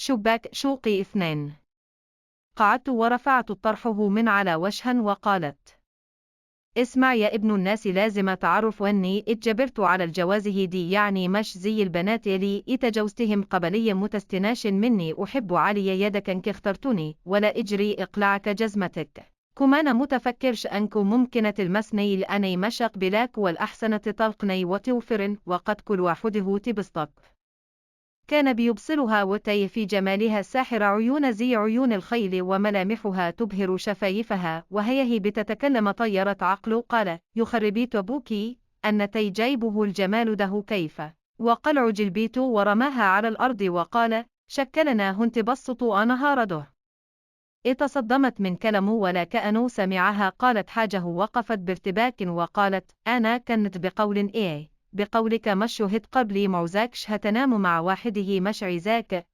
شباك شوقي 2. قعدت ورفعت طرحه من على وجها وقالت: اسمع يا ابن الناس، لازم تعرف أني اتجبرت على الجواز، دي يعني مش زي البنات اللي اتجوزتهم قبليا متستناش مني، أحب علي يدك انك اخترتني ولا اجري اقلعك جزمتك، كمان متفكرش انكو ممكنة تلمسني لأني مشق بلاك، والأحسن تطلقني وتوفرن وقد كل واحده تبسطك. كان بيبصرها وتي في جمالها الساحر، عيون زي عيون الخيل وملامحها تبهر شفايفها، وهي بتتكلم طيرت عقله. قال: يخربيت أبوكي أن تي جايبه الجمال ده كيف. وقلع جلبيته ورماها على الأرض وقال: شكلنا هن تبسطوا أنا هارده. اتصدمت من كلامه ولا كأنه سمعها. قالت حاجه، وقفت بارتباك وقالت: أنا كنت بقول إيه؟ بقولك مش شهد قبلي معزاكش هتنام مع واحده مش عزاك.